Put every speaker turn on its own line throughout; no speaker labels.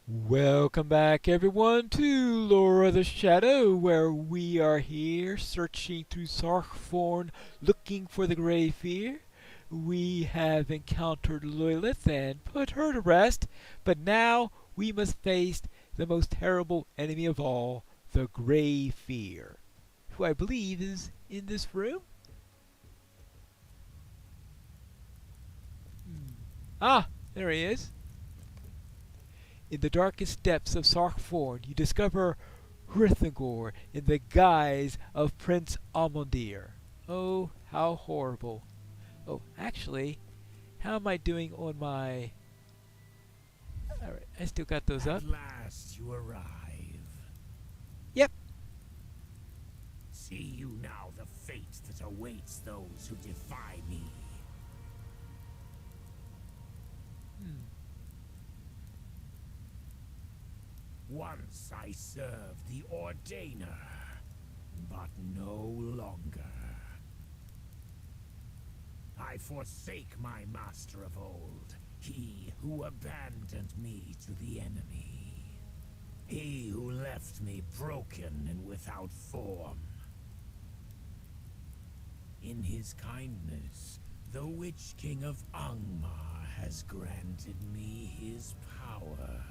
Welcome back, everyone, to Lore of the Shadow, where we are here searching through Sarkthorn, looking for the Grey Fear. We have encountered Lilith and put her to rest, but now we must face the most terrible enemy of all, the Grey Fear, who I believe is in this room. Ah, there he is. In the darkest depths of Sarkthorn, you discover Hrithagor in the guise of Prince Amondir. Oh, how horrible. Oh, actually, how am I doing on my... Alright, I still got those up.
At last you arrive.
Yep.
See you now the fate that awaits those who defy me. Once I served the Ordainer, but no longer. I forsake my master of old, he who abandoned me to the enemy. He who left me broken and without form. In his kindness, the Witch King of Angmar has granted me his power.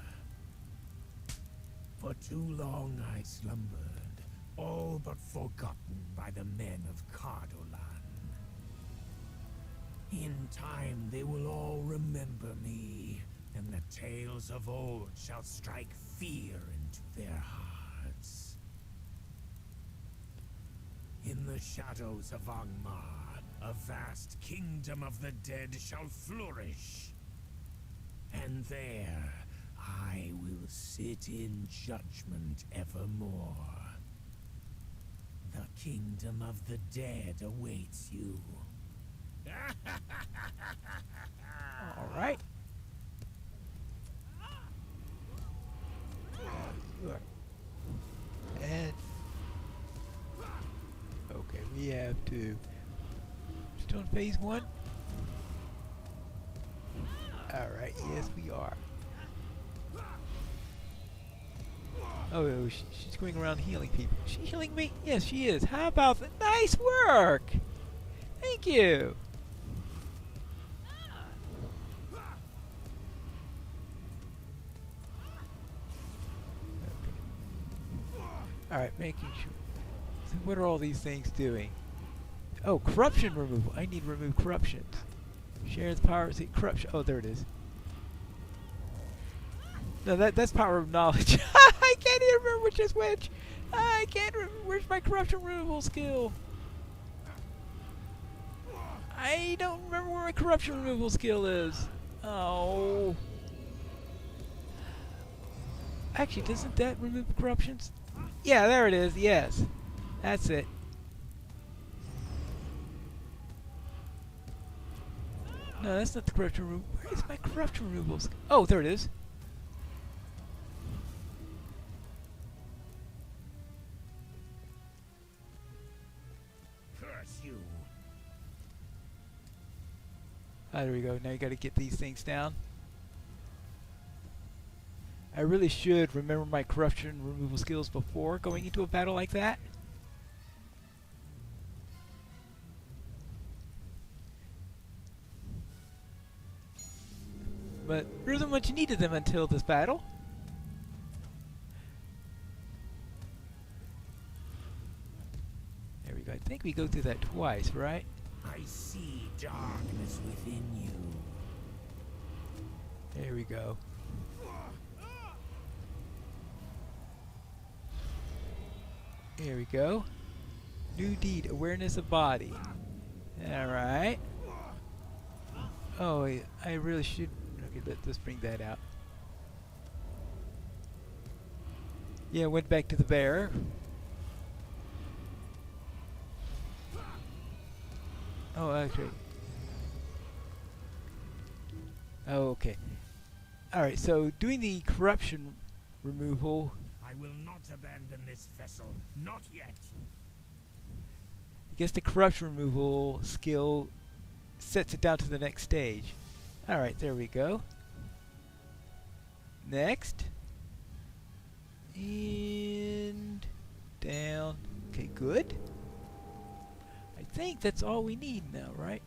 For too long I slumbered, all but forgotten by the men of Cardolan. In time they will all remember me, and the tales of old shall strike fear into their hearts. In the shadows of Angmar, a vast kingdom of the dead shall flourish. And there, I will sit in judgment evermore. The kingdom of the dead awaits you.
Alright. And... Okay, we have to... Still in phase 1? Alright, yes we are. Oh, she's going around healing people. Is she healing me? Yes, she is. How about that? Nice work! Thank you! Okay. Alright, making sure. So what are all these things doing? Oh, corruption removal. I need to remove corruptions. Share the power. See, corruption. Oh, there it is. No, that's power of knowledge. I can't even remember which is which. I can't remember. Where's my corruption removal skill? I don't remember where my corruption removal skill is. Oh. Actually, doesn't that remove corruptions? Yeah, there it is. Yes. That's it. No, that's not the corruption removal. Where is my corruption removal skill? Oh, there it is.
You.
Ah, there we go. Now you gotta get these things down. I really should remember my corruption removal skills before going into a battle like that. But there isn't much needed them until this battle. There we go. I think we go through that twice, right?
I see darkness within you.
There we go. There we go. New deed, awareness of body. Alright. Oh, I really should... Okay, let's bring that out. Yeah, went back to the bear. Oh, actually. Oh, okay. Alright, so doing the corruption removal...
I will not abandon this vessel, not yet.
I guess the corruption removal skill sets it down to the next stage. Alright, there we go. Next. And down. Okay, good. I think that's all we need now, right?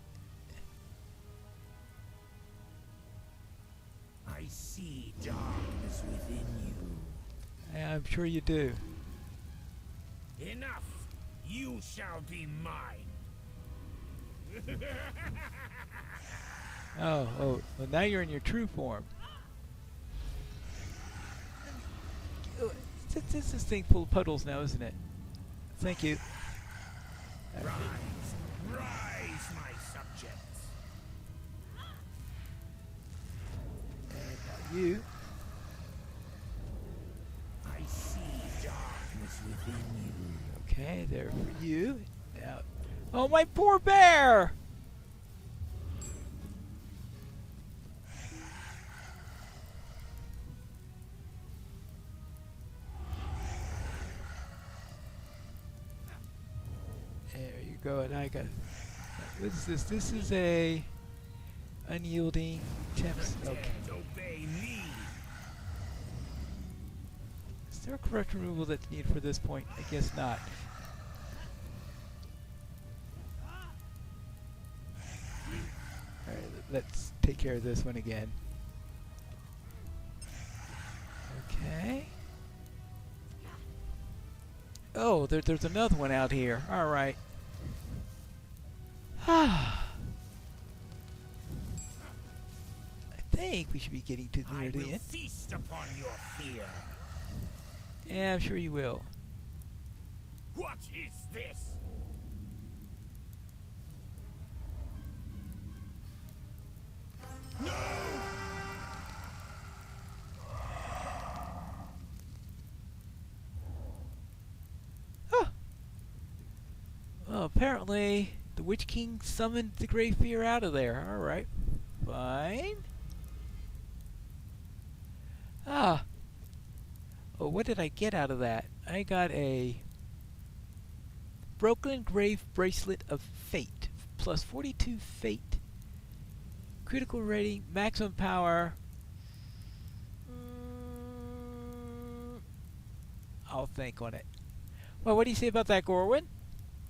I see darkness within you.
I'm sure you do.
Enough! You shall be mine!
Oh, well now you're in your true form. This is thing full of puddles now, isn't it? Thank you.
Rise! Rise, my subjects!
And now you.
I see darkness within you.
Okay, there for you. Now, oh, my poor bear! There you go, and I got. What is this? This is a unyielding temps.
The
Okay.
dead obey me!
Is there a correct removal that's needed for this point? I guess not. Alright, let's take care of this one again. Okay. Oh, there's another one out here. Alright. I think we should be getting to
I
near the
will
end.
feast upon your fear!
Yeah, I'm sure you will.
What is this? No!
Well, apparently the Witch King summoned the Grey Fear out of there. Alright. Fine. Ah. Oh, what did I get out of that? I got a Broken Grave Bracelet of Fate. Plus 42 Fate. Critical rating, maximum power. I'll think on it. Well, what do you say about that, Gorwin?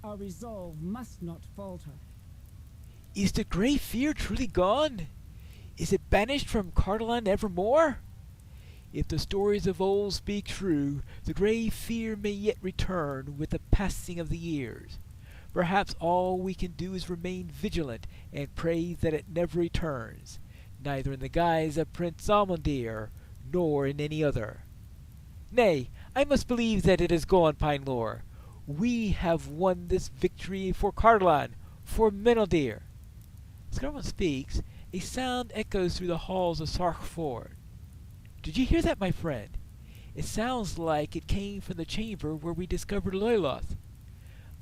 Our resolve must not falter.
Is the Grey Fear truly gone? Is it banished from Cardolan evermore? If the stories of old speak true, the Grey Fear may yet return with the passing of the years. Perhaps all we can do is remain vigilant and pray that it never returns, neither in the guise of Prince Almondir, nor in any other. Nay, I must believe that it is gone, Pinelore. We have won this victory for Cardolan, for Meneldir. As Cardolan speaks, a sound echoes through the halls of Sarkford. Did you hear that, my friend? It sounds like it came from the chamber where we discovered Loloth.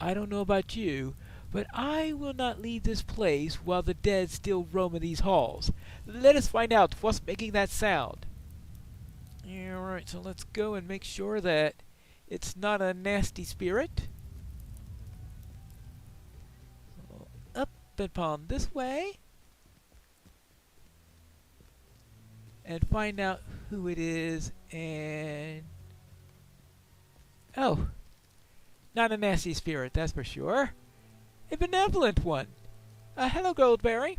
I don't know about you, but I will not leave this place while the dead still roam in these halls. Let us find out what's making that sound. Alright, so let's go and make sure that it's not a nasty spirit. So up and upon this way. And find out who it is and... Oh! Not a nasty spirit, that's for sure. A benevolent one. Hello, Goldberry.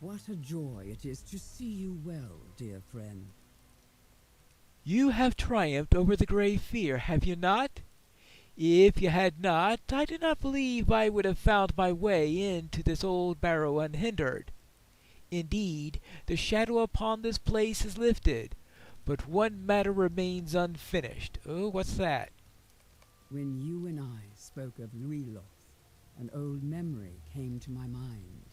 What a joy it is to see you well, dear friend.
You have triumphed over the Grey Fear, have you not? If you had not, I do not believe I would have found my way into this old barrow unhindered. Indeed, the shadow upon this place is lifted, but one matter remains unfinished. Oh, what's that?
When you and I spoke of Luiloth, an old memory came to my mind.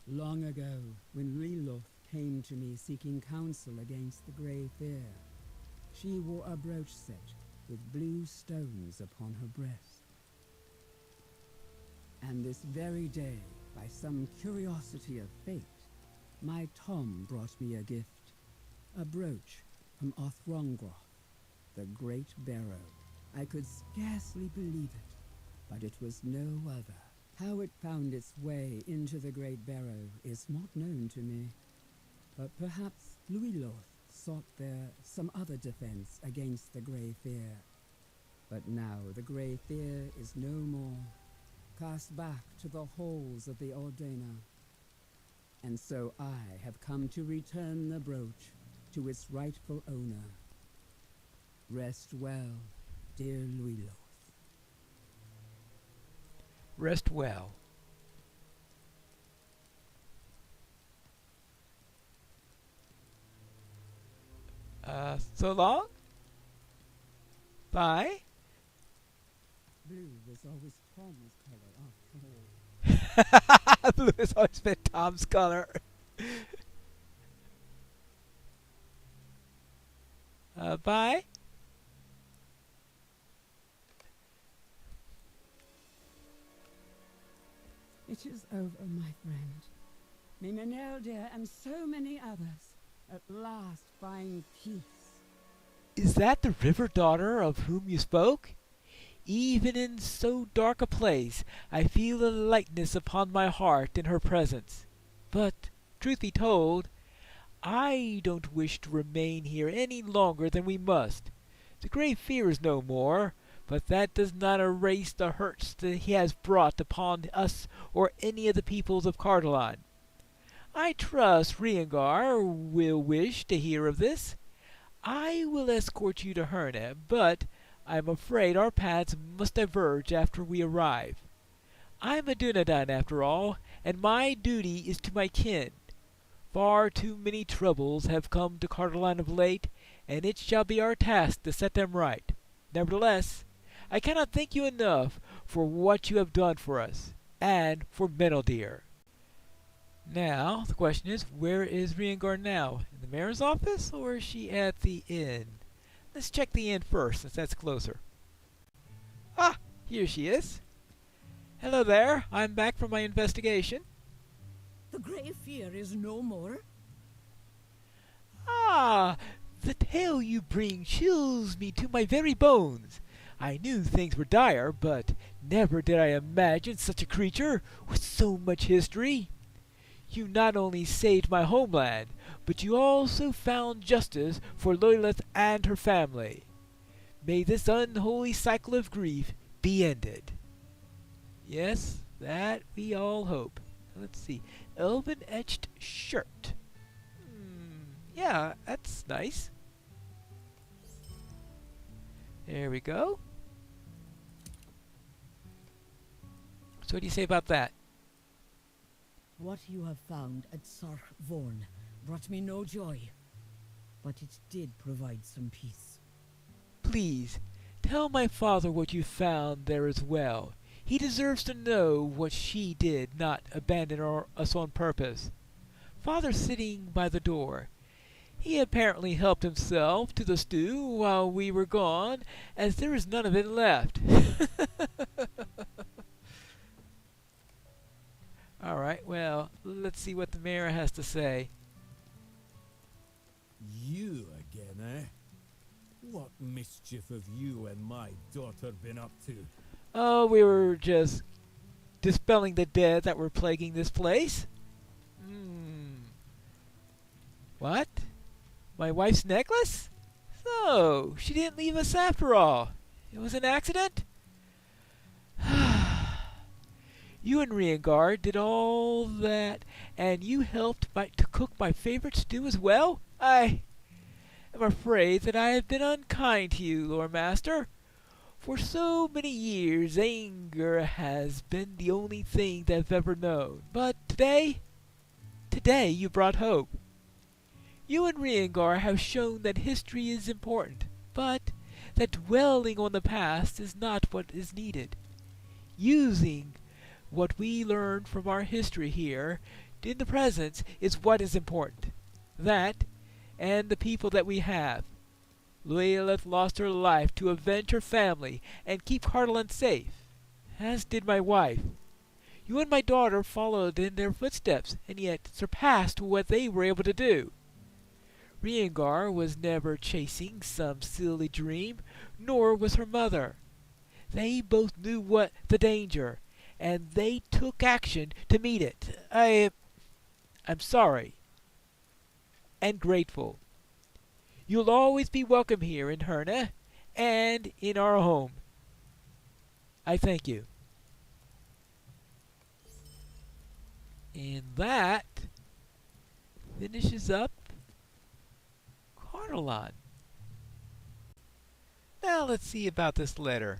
Long ago, when Luiloth came to me seeking counsel against the Grey Fear, she wore a brooch set with blue stones upon her breast. And this very day, by some curiosity of fate, my Tom brought me a gift, a brooch from Othrongroth, the Great Barrow. I could scarcely believe it, but it was no other. How it found its way into the Great Barrow is not known to me, but perhaps Luiloth sought there some other defense against the Grey Fear. But now the Grey Fear is no more, cast back to the halls of the Ordena. And so I have come to return the brooch to its rightful owner. Rest well, dear Luiloth.
Rest well. So long? Bye?
Blue was always Tom's color after all.
Blue has always been Tom's color. Bye?
It is over, my friend. May Meneldir and so many others at last find peace.
Is that the river daughter of whom you spoke? Even in so dark a place, I feel a lightness upon my heart in her presence. But, truth be told, I don't wish to remain here any longer than we must. The Great Fear is no more, but that does not erase the hurts that he has brought upon us or any of the peoples of Cardolan. I trust Riengar will wish to hear of this. I will escort you to Herne, but I'm afraid our paths must diverge after we arrive. I'm a Dunedain after all, and my duty is to my kin. Far too many troubles have come to Cardolan of late, and it shall be our task to set them right. Nevertheless, I cannot thank you enough for what you have done for us, and for Meneldir. Now, the question is, where is Riengar now? In the mayor's office, or is she at the inn? Let's check the inn first, since that's closer. Ah, here she is. Hello there, I'm back from my investigation.
The Grey Fear is no more?
Ah, the tale you bring chills me to my very bones. I knew things were dire, but never did I imagine such a creature with so much history. You not only saved my homeland, but you also found justice for Lilith and her family. May this unholy cycle of grief be ended. Yes, that we all hope. Let's see. Elven etched shirt. Yeah, that's nice. There we go. So what do you say about that?
What you have found at Sark Vorn brought me no joy, but it did provide some peace.
Please, tell my father what you found there as well. He deserves to know what she did not abandon us on purpose. Father's sitting by the door. He apparently helped himself to the stew while we were gone, as there is none of it left. Alright, well, let's see what the mayor has to say.
You again, eh? What mischief have you and my daughter been up to?
Oh, we were just dispelling the dead that were plaguing this place. What? My wife's necklace? So, she didn't leave us after all. It was an accident? You and Riengar did all that, and you helped to cook my favorite stew as well? I am afraid that I have been unkind to you, Lord Master. For so many years, anger has been the only thing that I've ever known. But today you brought hope. You and Riengar have shown that history is important, but that dwelling on the past is not what is needed. Using what we learned from our history here in the present is what is important. That, and the people that we have. Lilith lost her life to avenge her family and keep Cardolan safe, as did my wife. You and my daughter followed in their footsteps, and yet surpassed what they were able to do. Riengar was never chasing some silly dream, nor was her mother. They both knew what the danger, and they took action to meet it. I'm sorry, and grateful. You'll always be welcome here in Herna and in our home. I thank you. And that finishes up Cardolan. Now let's see about this letter.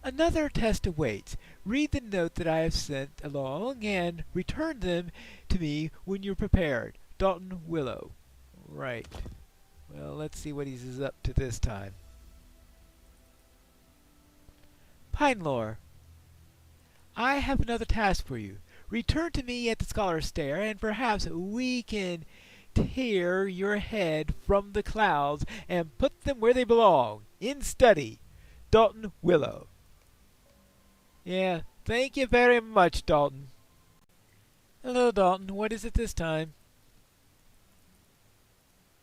Another test awaits. Read the note that I have sent along and return them to me when you're prepared. Dalton Willow. Right. Well, let's see what he's up to this time. Pinelore. I have another task for you. Return to me at the Scholar's Stair, and perhaps we can tear your head from the clouds and put them where they belong, in study. Dalton Willow. Yeah, thank you very much, Dalton. Hello, Dalton. What is it this time?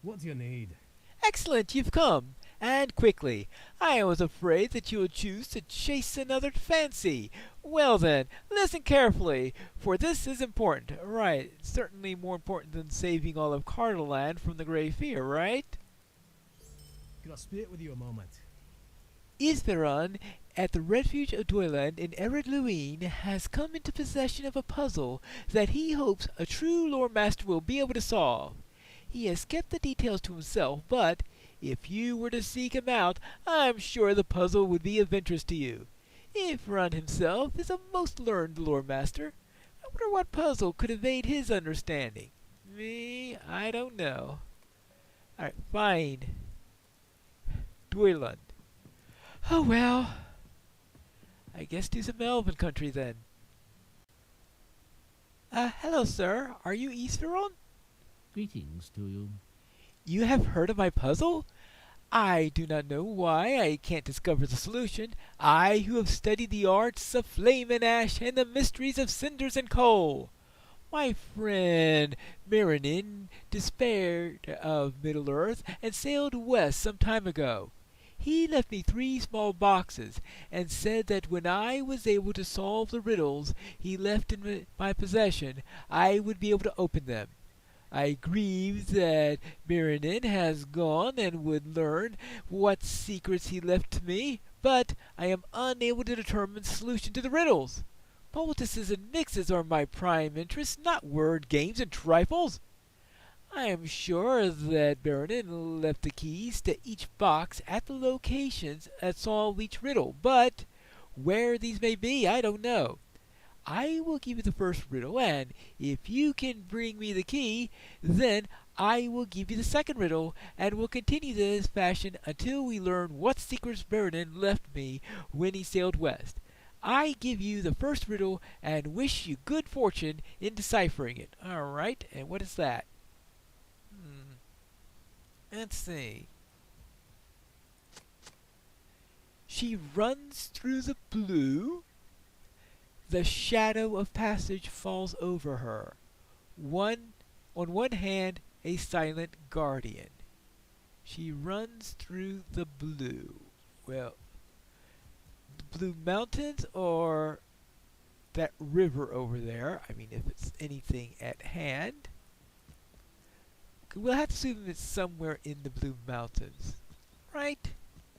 What do you need?
Excellent, you've come. And quickly. I was afraid that you would choose to chase another fancy. Well then, listen carefully, for this is important. Right, certainly more important than saving all of Cardolan from the Grey Fear, right?
Could I speak with you a moment?
Isveron, at the refuge of Doylan in Ered Luin, has come into possession of a puzzle that he hopes a true lore master will be able to solve. He has kept the details to himself, but if you were to seek him out, I'm sure the puzzle would be of interest to you. Isveron himself is a most learned lore master. I wonder what puzzle could evade his understanding. Me, I don't know. Alright, fine. Doylan. Oh well. I guess do some elven country then. Hello sir. Are you Isveron?
Greetings to you.
You have heard of my puzzle? I do not know why I can't discover the solution. I who have studied the arts of flame and ash and the mysteries of cinders and coal. My friend Miranin despaired of Middle-earth and sailed west some time ago. He left me 3 small boxes and said that when I was able to solve the riddles he left in my possession, I would be able to open them. I grieve that Miranin has gone and would learn what secrets he left to me, but I am unable to determine the solution to the riddles. Poultices and mixes are my prime interest, not word games and trifles. I am sure that Miranin left the keys to each box at the locations that solve each riddle, but where these may be, I don't know. I will give you the first riddle, and if you can bring me the key, then I will give you the second riddle, and we'll continue this fashion until we learn what secrets Miranin left me when he sailed west. I give you the first riddle and wish you good fortune in deciphering it. All right, and what is that? Let's see. She runs through the blue. The shadow of passage falls over her. On one hand, a silent guardian. She runs through the blue. Well, the Blue Mountains or that river over there. I mean, if it's anything at hand. We'll have to assume it's somewhere in the Blue Mountains. Right?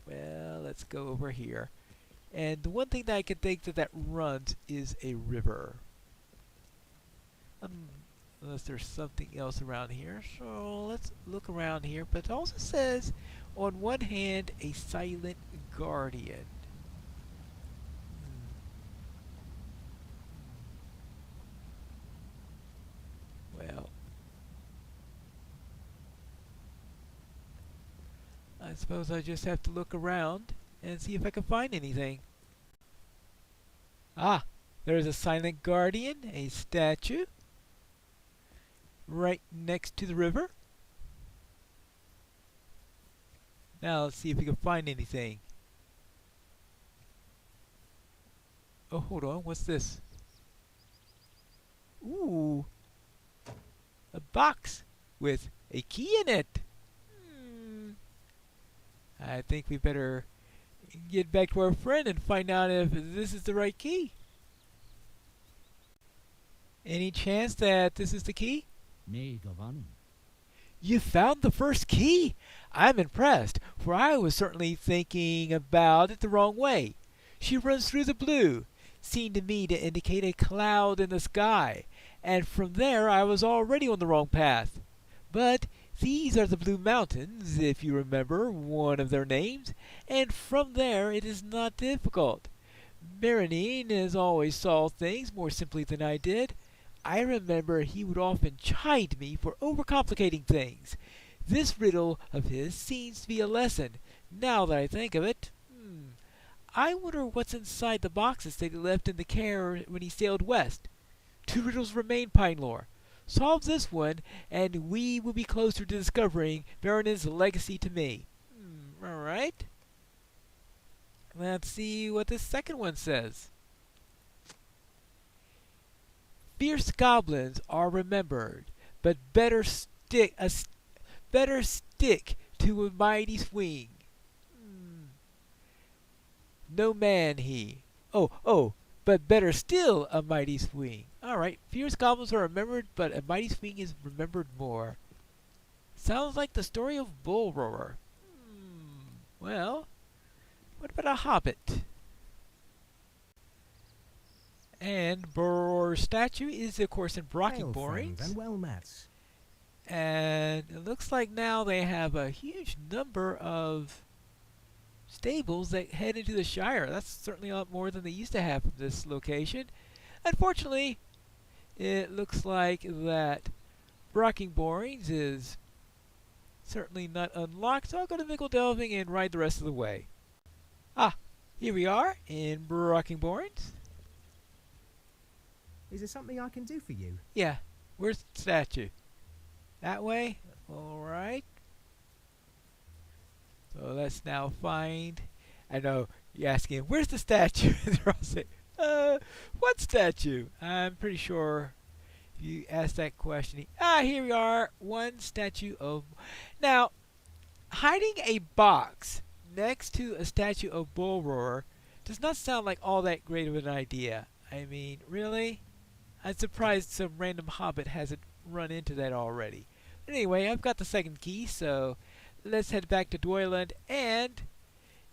Well, let's go over here. And the one thing that I can think that runs is a river. Unless there's something else around here. So let's look around here. But it also says, on one hand, a silent guardian. Well, I suppose I just have to look around and see if I can find anything. Ah, there's a silent guardian, a statue, right next to the river. Now let's see if we can find anything. Oh, hold on, what's this? Ooh, a box with a key in it. I think we better get back to our friend and find out if this is the right key. Any chance that this is the key?
Nay, Gavan.
You found the first key? I'm impressed, for I was certainly thinking about it the wrong way. She runs through the blue. Seemed to me to indicate a cloud in the sky, and from there I was already on the wrong path. But these are the Blue Mountains, if you remember one of their names, and from there it is not difficult. Marinine has always saw things more simply than I did. I remember he would often chide me for overcomplicating things. This riddle of his seems to be a lesson, now that I think of it. I wonder what's inside the boxes that he left in the care when he sailed west. Two riddles remain, Pinelore. Solve this one, and we will be closer to discovering Marine's legacy to me. All right. Let's see what this second one says. Fierce goblins are remembered, but better stick to a mighty swing. No man he. But better still a mighty swing. All right, fierce goblins are remembered, but a mighty swing is remembered more. Sounds like the story of Bull Roarer. Well, what about a hobbit? And Boror's statue is, of course, in
Hail, friend,
Brockenborings.
and well met.
And it looks like now they have a huge number of stables that head into the Shire. That's certainly a lot more than they used to have from this location. Unfortunately, it looks like that Brockenborings is certainly not unlocked, so I'll go to Mickle Delving and ride the rest of the way. Here we are in Brockenborings.
Is there something I can do for you?
Yeah, where's the statue? That way? Alright. So let's now find... I know, you're asking, where's the statue? They're all saying, what statue? I'm pretty sure if you ask that question... here we are! One statue of... Now, hiding a box next to a statue of Bull Roarer does not sound like all that great of an idea. I mean, really? I'm surprised some random hobbit hasn't run into that already. But anyway, I've got the second key, so let's head back to Doyland, and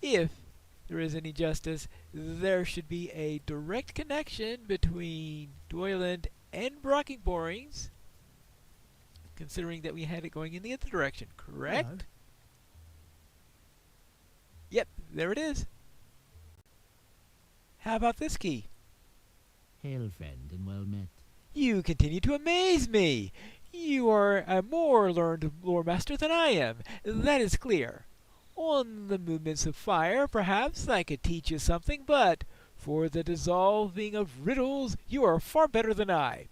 if there is any justice, there should be a direct connection between Doyland and Brockenborings, considering that we had it going in the other direction, correct?
Hello.
Yep, there it is. How about this key?
Hail, friend, and well met.
You continue to amaze me. You are a more learned lore master than I am. That is clear. On the movements of fire, perhaps I could teach you something, but for the dissolving of riddles, you are far better than I.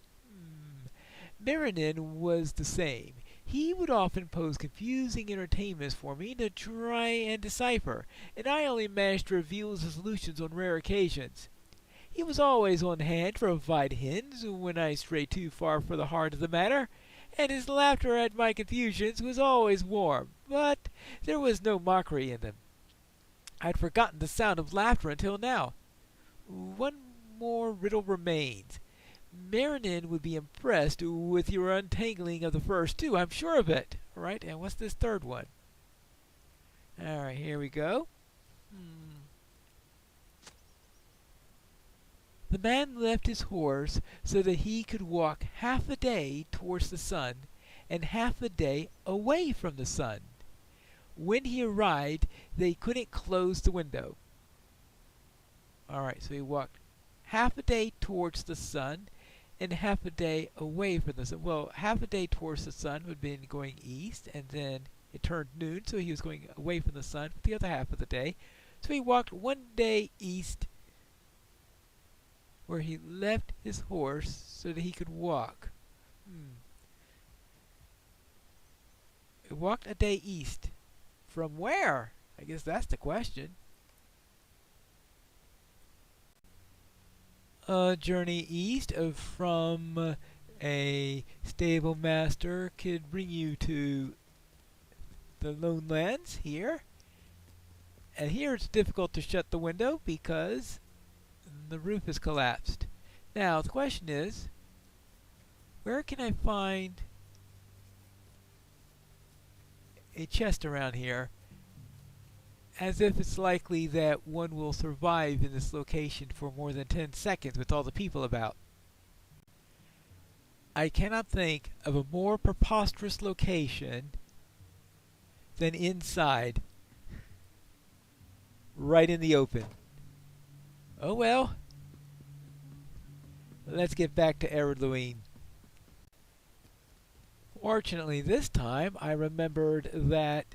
Marinin was the same. He would often pose confusing entertainments for me to try and decipher, and I only managed to reveal the solutions on rare occasions. He was always on hand to provide hints when I strayed too far for the heart of the matter, and his laughter at my confusions was always warm, but there was no mockery in them. I'd forgotten the sound of laughter until now. One more riddle remains. Marinin would be impressed with your untangling of the first two, I'm sure of it. All right, and what's this third one? All right, here we go. The man left his horse so that he could walk half a day towards the sun and half a day away from the sun. When he arrived, they couldn't close the window. Alright, so he walked half a day towards the sun and half a day away from the sun. Well, half a day towards the sun would have been going east, and then it turned noon, so he was going away from the sun for the other half of the day. So he walked one day east, where he left his horse so that he could walk. He walked a day east. From where? I guess that's the question. A journey east from a stable master could bring you to the Lone Lands here. And here it's difficult to shut the window because the roof is collapsed. Now the question is, where can I find a chest around here, as if it's likely that one will survive in this location for more than 10 seconds with all the people about. I cannot think of a more preposterous location than inside, right in the open. Oh well. Let's get back to Eredluine. Fortunately, this time I remembered that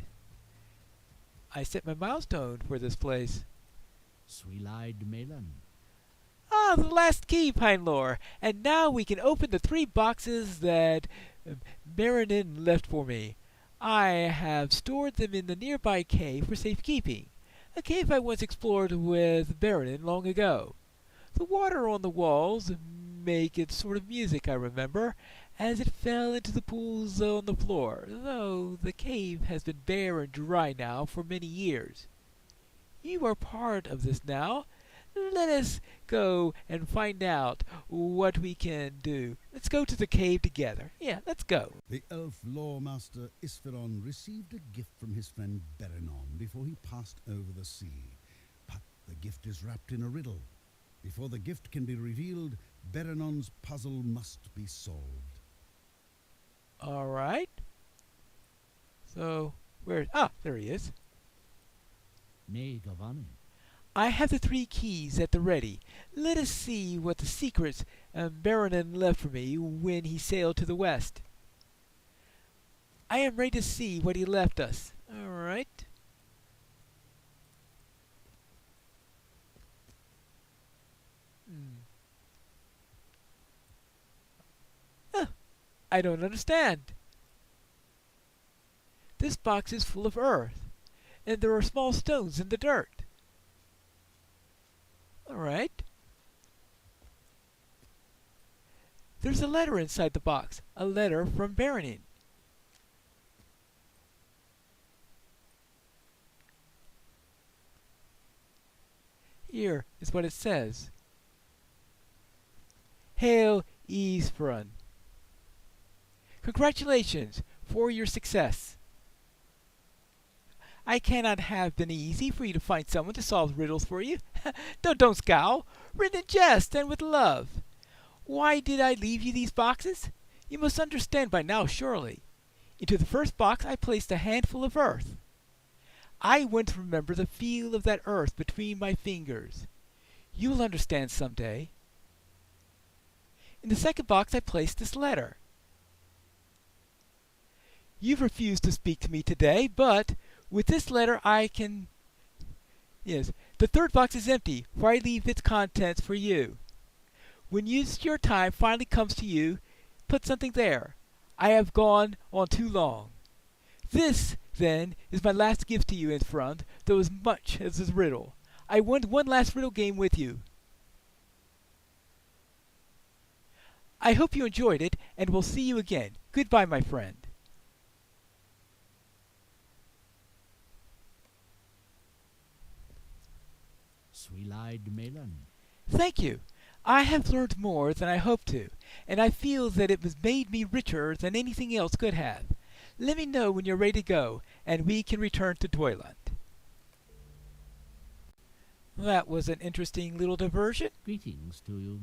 I set my milestone for this place.
Swilide Melon.
Ah, the last key, Pinelore! And now we can open the 3 boxes that Marinin left for me. I have stored them in the nearby cave for safekeeping, a cave I once explored with Baronin long ago. The water on the walls make its sort of music, I remember, as it fell into the pools on the floor, though the cave has been bare and dry now for many years. You are part of this now. Let us go and find out what we can do. Let's go to the cave together. Yeah, let's go.
The elf lawmaster Isferon received a gift from his friend Berenon before he passed over the sea. But the gift is wrapped in a riddle. Before the gift can be revealed, Berenon's puzzle must be solved.
All right. So, there he is.
Nay, Gavani.
I have the 3 keys at the ready. Let us see what the secrets Baronin left for me when he sailed to the west. I am ready to see what he left us. All right. I don't understand. This box is full of earth, and there are small stones in the dirt. All right. There's a letter inside the box, a letter from Baronin. Here is what it says. Hail, Isferon. Congratulations for your success. I cannot have been easy for you to find someone to solve riddles for you. Don't scowl. Written in jest and with love. Why did I leave you these boxes? You must understand by now, surely. Into the first box I placed a handful of earth. I want to remember the feel of that earth between my fingers. You will understand some day. In the second box I placed this letter. You've refused to speak to me today, but with this letter I can... Yes, the third box is empty, for I leave its contents for you. When your time finally comes to you, put something there. I have gone on too long. This, then, is my last gift to you, Isferon, though as much as a riddle. I want one last riddle game with you. I hope you enjoyed it, and will see you again. Goodbye, my friend.
Swilide Melon.
Thank you. I have learned more than I hoped to, and I feel that it has made me richer than anything else could have. Let me know when you're ready to go, and we can return to Toyland. That was an interesting little diversion.
Greetings to you.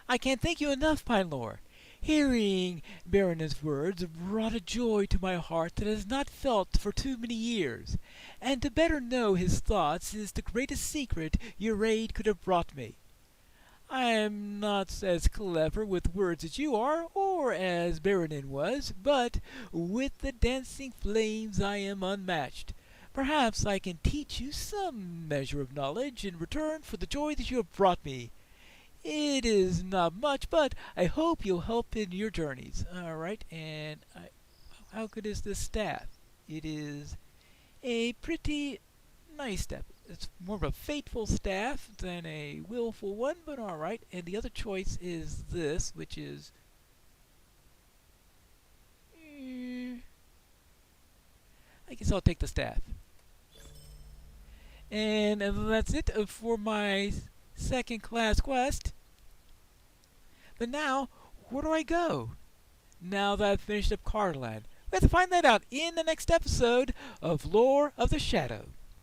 I can't thank you enough, Pinelore. Hearing Baronin's words brought a joy to my heart that I has not felt for too many years, and to better know his thoughts is the greatest secret your aid could have brought me. I am not as clever with words as you are, or as Baronin was, but with the dancing flames I am unmatched. Perhaps I can teach you some measure of knowledge in return for the joy that you have brought me. It is not much, but I hope you'll help in your journeys. All right, and how good is this staff? It is a pretty nice staff. It's more of a fateful staff than a willful one, but all right. And the other choice is this, which is... I guess I'll take the staff. And that's it for my second class quest. But now, where do I go? Now that I've finished up Cardolan, We have to find that out in the next episode of Lore of the Shadow.